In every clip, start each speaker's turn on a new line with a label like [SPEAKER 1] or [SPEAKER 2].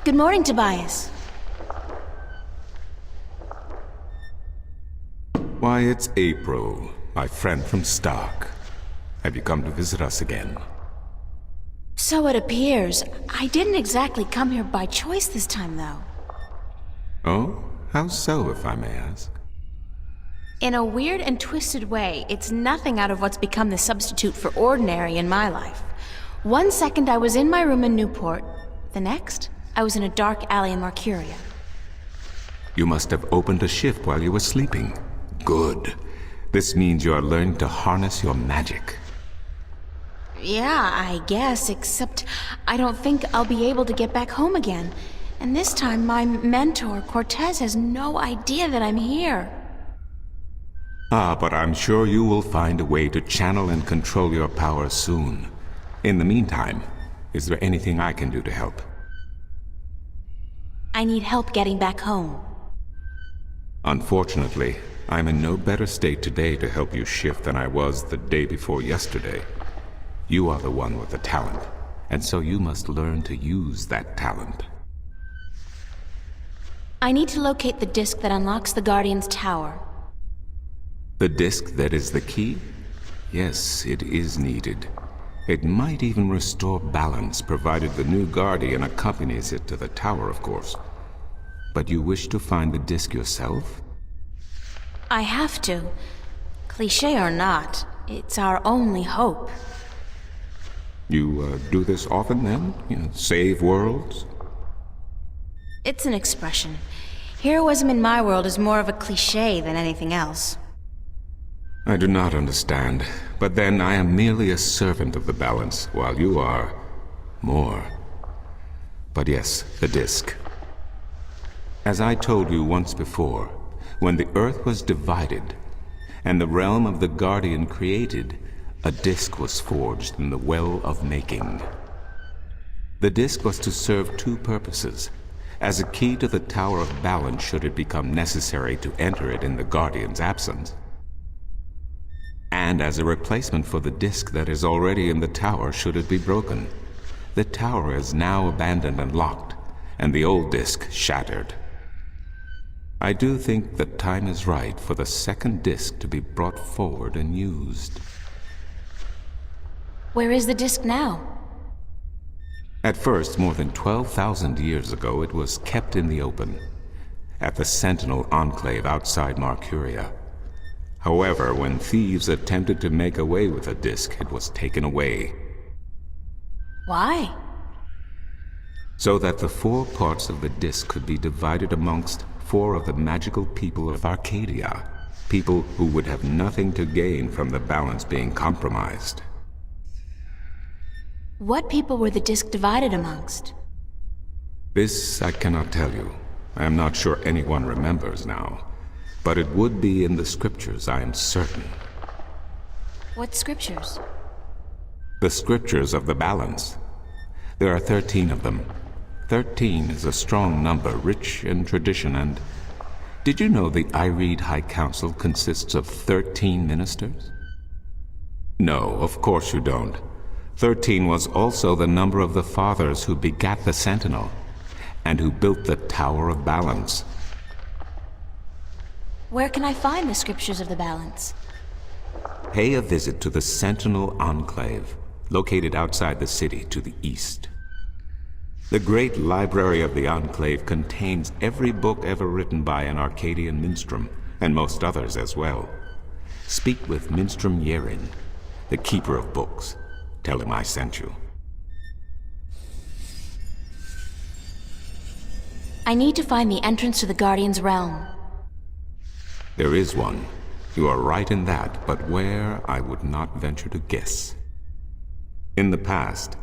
[SPEAKER 1] Good morning, Tobias.
[SPEAKER 2] Why, it's April, my friend from Stark. Have you come to visit us again?
[SPEAKER 1] So it appears. I didn't exactly come here by choice this time, though.
[SPEAKER 2] Oh? How so, if I may ask?
[SPEAKER 1] In a weird and twisted way, it's nothing out of what's become the substitute for ordinary in my life. One second I was in my room in Newport. The next, I was in a dark alley in Marcuria.
[SPEAKER 2] You must have opened a shift while you were sleeping. Good. This means you are learning to harness your magic.
[SPEAKER 1] Yeah, I guess, except I don't think I'll be able to get back home again. And this time my mentor, Cortez, has no idea that I'm here.
[SPEAKER 2] Ah, but I'm sure you will find a way to channel and control your power soon. In the meantime, is there anything I can do to help?
[SPEAKER 1] I need help getting back home.
[SPEAKER 2] Unfortunately, I'm in no better state today to help you shift than I was the day before yesterday. You are the one with the talent, and so you must learn to use that talent.
[SPEAKER 1] I need to locate the disc that unlocks the Guardian's tower.
[SPEAKER 2] The disc that is the key? Yes, it is needed. It might even restore balance, provided the new Guardian accompanies it to the tower, of course. But you wish to find the disc yourself?
[SPEAKER 1] I have to. Cliché or not, it's our only hope.
[SPEAKER 2] You do this often, then? Save worlds?
[SPEAKER 1] It's an expression. Heroism in my world is more of a cliché than anything else.
[SPEAKER 2] I do not understand, but then I am merely a servant of the balance, while you are more. But yes, the disc. As I told you once before, when the Earth was divided, and the realm of the Guardian created, a disc was forged in the Well of Making. The disc was to serve two purposes: as a key to the Tower of Balance should it become necessary to enter it in the Guardian's absence, and as a replacement for the disc that is already in the tower should it be broken. The tower is now abandoned and locked, and the old disc shattered. I do think the time is right for the second disc to be brought forward and used.
[SPEAKER 1] Where is the disc now?
[SPEAKER 2] At first, more than 12,000 years ago, it was kept in the open, at the Sentinel Enclave outside Marcuria. However, when thieves attempted to make away with the disc, it was taken away.
[SPEAKER 1] Why?
[SPEAKER 2] So that the four parts of the disc could be divided amongst four of the magical people of Arcadia, people who would have nothing to gain from the balance being compromised.
[SPEAKER 1] What people were the disc divided amongst?
[SPEAKER 2] This I cannot tell you. I am not sure anyone remembers now. But it would be in the scriptures, I am certain.
[SPEAKER 1] What scriptures?
[SPEAKER 2] The scriptures of the balance. There are 13 of them. 13 is a strong number, rich in tradition, and... Did you know the Ireed High Council consists of 13 ministers? No, of course you don't. 13 was also the number of the fathers who begat the Sentinel, and who built the Tower of Balance.
[SPEAKER 1] Where can I find the scriptures of the balance?
[SPEAKER 2] Pay a visit to the Sentinel Enclave, located outside the city to the east. The great library of the Enclave contains every book ever written by an Arcadian minstrel, and most others as well. Speak with Minstrom Yerin, the keeper of books. Tell him I sent you.
[SPEAKER 1] I need to find the entrance to the Guardian's realm.
[SPEAKER 2] There is one. You are right in that, but where, I would not venture to guess. In the past,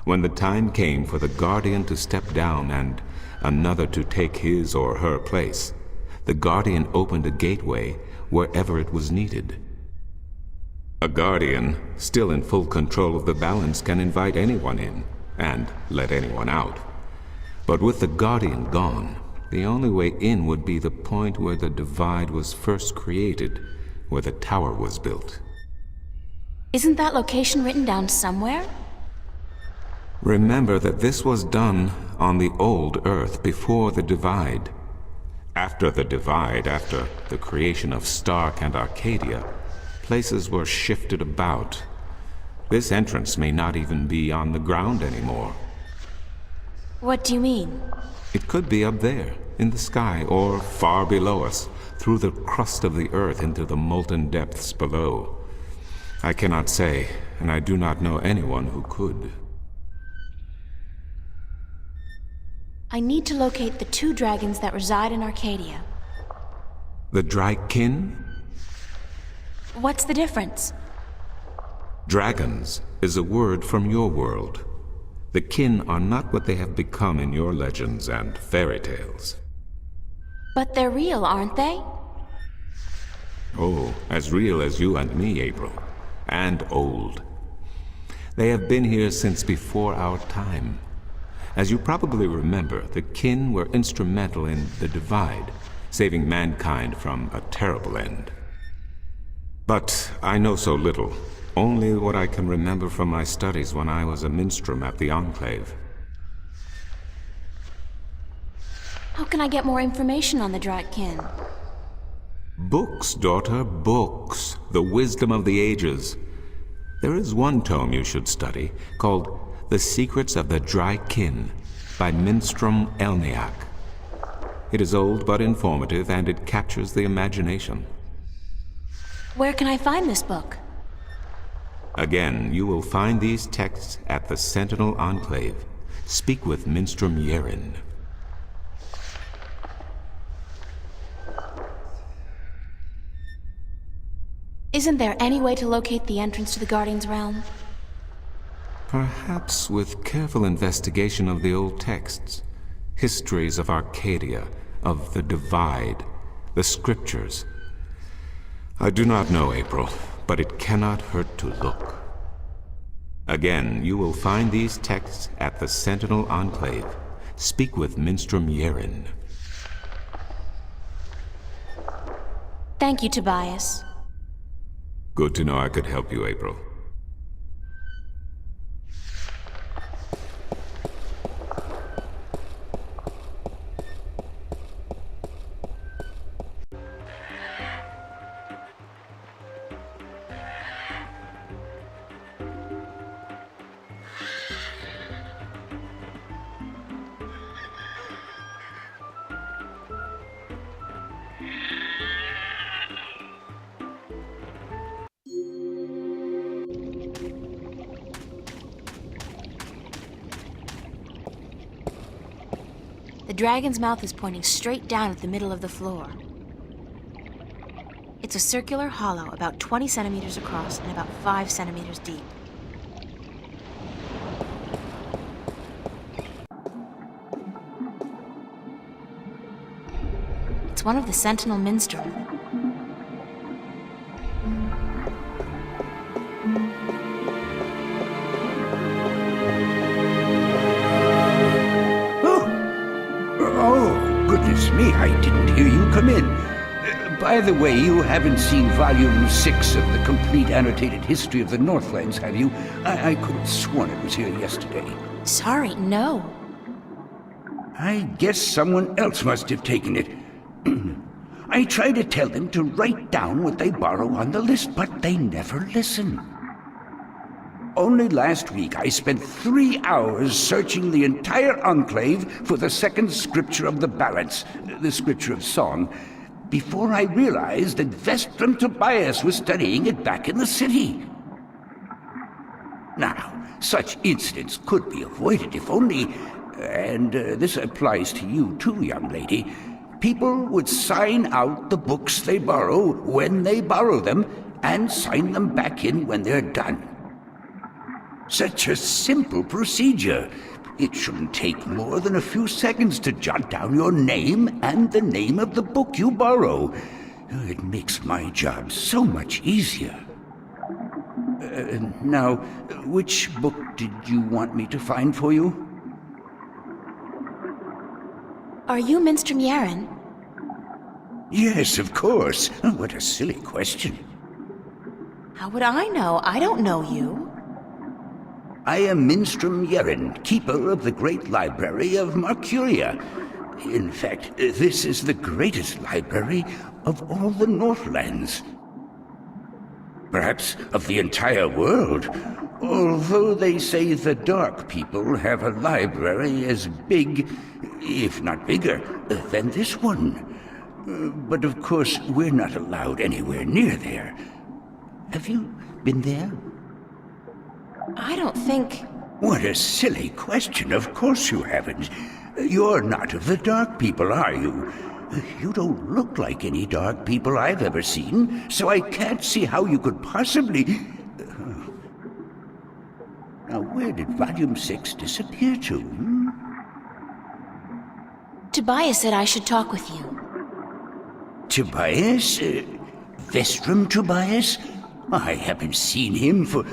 [SPEAKER 2] when the time came for the Guardian to step down and another to take his or her place, the Guardian opened a gateway wherever it was needed. A Guardian, still in full control of the balance, can invite anyone in, and let anyone out. But with the Guardian gone, the only way in would be the point where the divide was first created, where the tower was built.
[SPEAKER 1] Isn't that location written down somewhere?
[SPEAKER 2] Remember that this was done on the old Earth before the Divide. After the Divide, after the creation of Stark and Arcadia, places were shifted about. This entrance may not even be on the ground anymore.
[SPEAKER 1] What do you mean?
[SPEAKER 2] It could be up there, in the sky, or far below us, through the crust of the Earth into the molten depths below. I cannot say, and I do not know anyone who could.
[SPEAKER 1] I need to locate the 2 dragons that reside in Arcadia.
[SPEAKER 2] The Drykin?
[SPEAKER 1] What's the difference?
[SPEAKER 2] Dragons is a word from your world. The kin are not what they have become in your legends and fairy tales.
[SPEAKER 1] But they're real, aren't they?
[SPEAKER 2] Oh, as real as you and me, April. And old. They have been here since before our time. As you probably remember, the kin were instrumental in the Divide, saving mankind from a terrible end. But I know so little, only what I can remember from my studies when I was a minstrel at the Enclave.
[SPEAKER 1] How can I get more information on the Drykin?
[SPEAKER 2] Books, daughter, books. The wisdom of the ages. There is one tome you should study, called The Secrets of the Drykin, by Minstrom Elniak. It is old but informative, and it captures the imagination.
[SPEAKER 1] Where can I find this book?
[SPEAKER 2] Again, you will find these texts at the Sentinel Enclave. Speak with Minstrom Yerin.
[SPEAKER 1] Isn't there any way to locate the entrance to the Guardian's realm?
[SPEAKER 2] Perhaps with careful investigation of the old texts, histories of Arcadia, of the Divide, the scriptures. I do not know, April, but it cannot hurt to look. Again, you will find these texts at the Sentinel Enclave. Speak with Minstrom Yerin.
[SPEAKER 1] Thank you, Tobias.
[SPEAKER 2] Good to know I could help you, April.
[SPEAKER 1] The dragon's mouth is pointing straight down at the middle of the floor. It's a circular hollow about 20 centimeters across and about 5 centimeters deep. It's one of the Sentinel Minstrel.
[SPEAKER 3] Goodness me, I didn't hear you come in. By the way, you haven't seen Volume 6 of the Complete Annotated History of the Northlands, have you? I could have sworn it was here yesterday.
[SPEAKER 1] Sorry, no.
[SPEAKER 3] I guess someone else must have taken it. I try to tell them to write down what they borrow on the list, but they never listen. Only last week I spent 3 hours searching the entire Enclave for the second scripture of the ballads, the scripture of song, before I realized that Vestrum Tobias was studying it back in the city. Now, such incidents could be avoided if only, and this applies to you too, young lady, people would sign out the books they borrow when they borrow them and sign them back in when they're done. Such a simple procedure. It shouldn't take more than a few seconds to jot down your name and the name of the book you borrow. It makes my job so much easier. Now, which book did you want me to find for you?
[SPEAKER 1] Are you Minstrom Yerin?
[SPEAKER 3] Yes, of course. What a silly question.
[SPEAKER 1] How would I know? I don't know you.
[SPEAKER 3] I am Minstrom Yeren, keeper of the great library of Mercuria. In fact, this is the greatest library of all the Northlands. Perhaps of the entire world, although they say the Dark People have a library as big, if not bigger, than this one. But of course, we're not allowed anywhere near there. Have you been there?
[SPEAKER 1] I don't think...
[SPEAKER 3] What a silly question. Of course you haven't. You're not of the Dark People, are you? You don't look like any Dark People I've ever seen, so I can't see how you could possibly... Now, where did Volume 6 disappear to?
[SPEAKER 1] Tobias said I should talk with you.
[SPEAKER 3] Tobias? Vestrum Tobias? I haven't seen him for...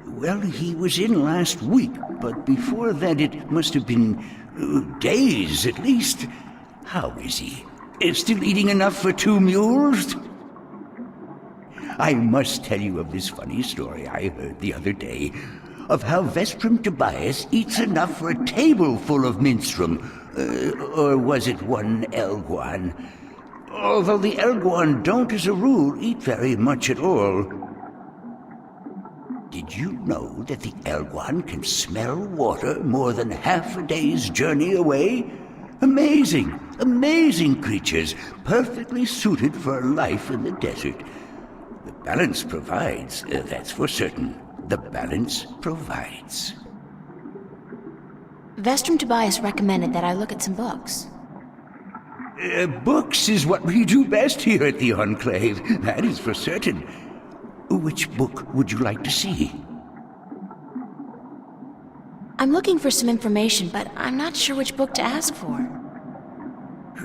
[SPEAKER 3] Well, he was in last week, but before that it must have been days at least. How is he? Still eating enough for 2 mules? I must tell you of this funny story I heard the other day, of how Vestrum Tobias eats enough for a table full of minstrum, or was it one Elguan? Although the Elguan don't as a rule eat very much at all. Did you know that the Elguan can smell water more than half a day's journey away? Amazing, amazing creatures, perfectly suited for life in the desert. The balance provides, that's for certain. The balance provides.
[SPEAKER 1] Vestrum Tobias recommended that I look at some books.
[SPEAKER 3] Books is what we do best here at the Enclave, that is for certain. Which book would you like to see?
[SPEAKER 1] I'm looking for some information, but I'm not sure which book to ask for.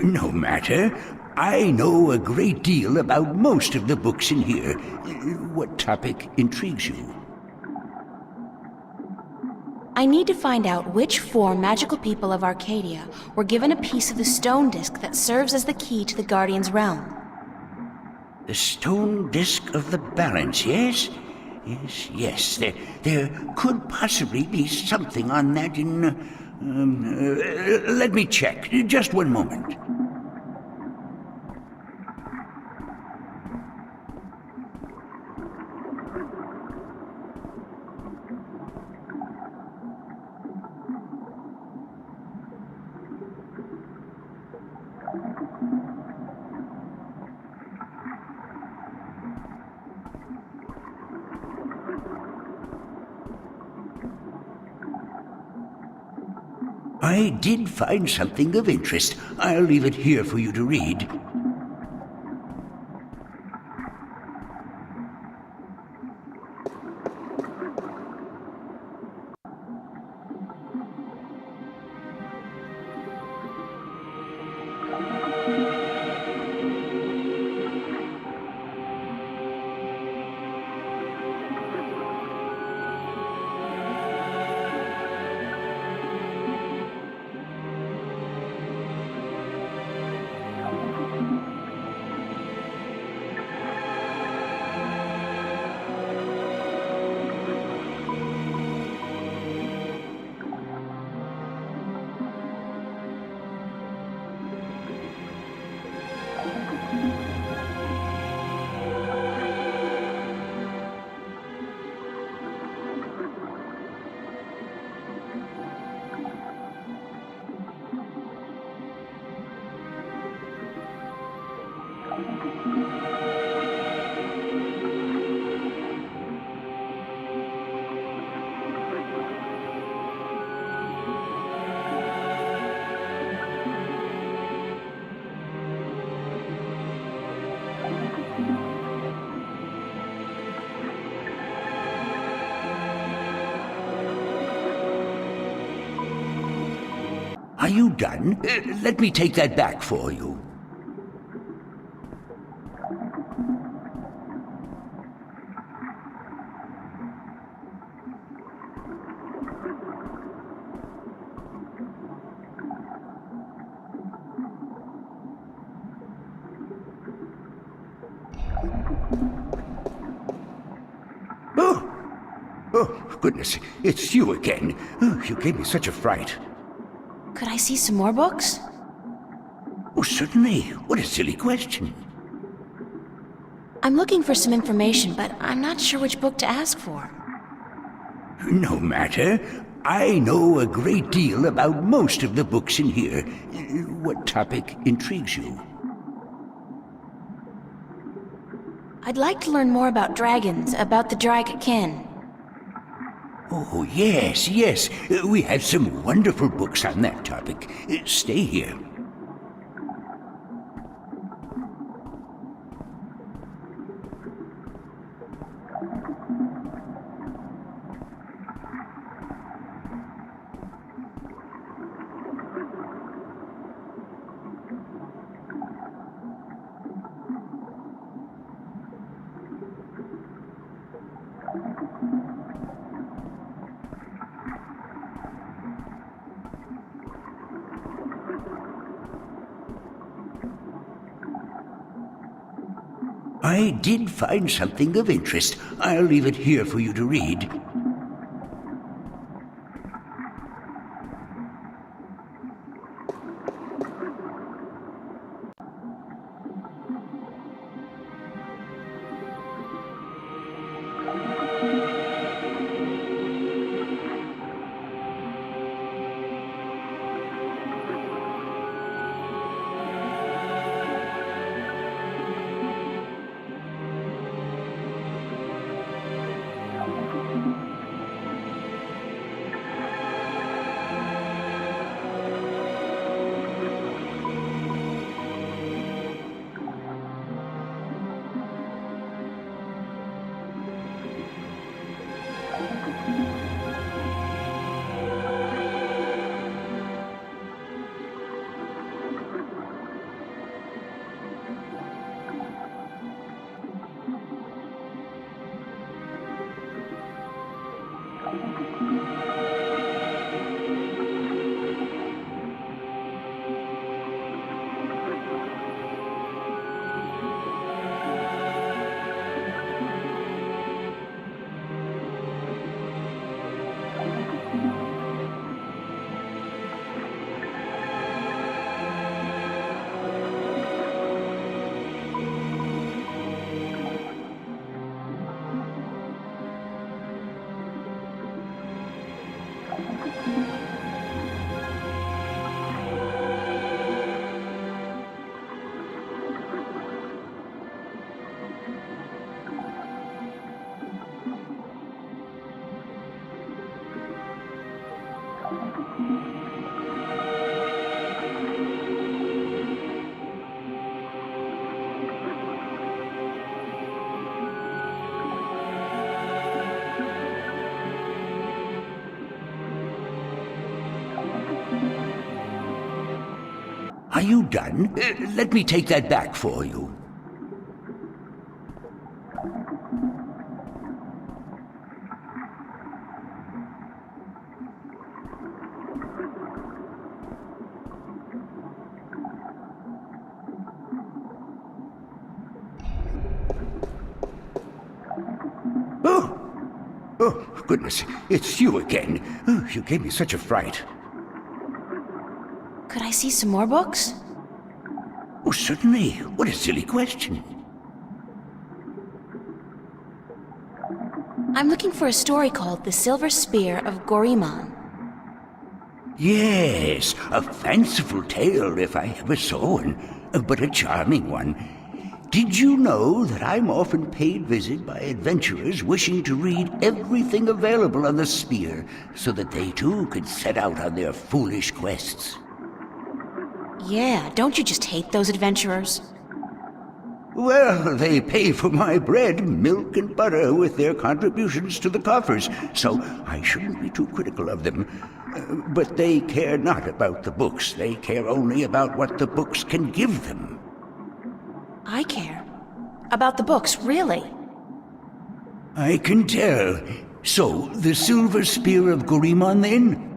[SPEAKER 3] No matter. I know a great deal about most of the books in here. What topic intrigues you?
[SPEAKER 1] I need to find out which 4 magical people of Arcadia were given a piece of the stone disc that serves as the key to the Guardian's realm.
[SPEAKER 3] The stone disc of the balance, yes? Yes. There could possibly be something on that in... let me check. Just one moment. I did find something of interest. I'll leave it here for you to read. Are you done? Let me take that back for you. Oh, goodness, it's you again. Oh, you gave me such a fright.
[SPEAKER 1] Could I see some more books?
[SPEAKER 3] Oh, certainly. What a silly question.
[SPEAKER 1] I'm looking for some information, but I'm not sure which book to ask for.
[SPEAKER 3] No matter. I know a great deal about most of the books in here. What topic intrigues you?
[SPEAKER 1] I'd like to learn more about dragons, about the Dragakin.
[SPEAKER 3] Oh, yes, yes. We have some wonderful books on that topic. Stay here. I did find something of interest. I'll leave it here for you to read. Are you done? Let me take that back for you. Oh, goodness, it's you again. Oh, you gave me such a fright.
[SPEAKER 1] Could I see some more books?
[SPEAKER 3] Oh, certainly. What a silly question.
[SPEAKER 1] I'm looking for a story called The Silver Spear of Gorimon.
[SPEAKER 3] Yes, a fanciful tale if I ever saw one, but a charming one. Did you know that I'm often paid visit by adventurers wishing to read everything available on the spear so that they too could set out on their foolish quests?
[SPEAKER 1] Yeah, don't you just hate those adventurers?
[SPEAKER 3] Well, they pay for my bread, milk, and butter with their contributions to the coffers, so I shouldn't be too critical of them. But they care not about the books. They care only about what the books can give them.
[SPEAKER 1] I care. About the books, really?
[SPEAKER 3] I can tell. So, the Silver Spear of Gorimon, then?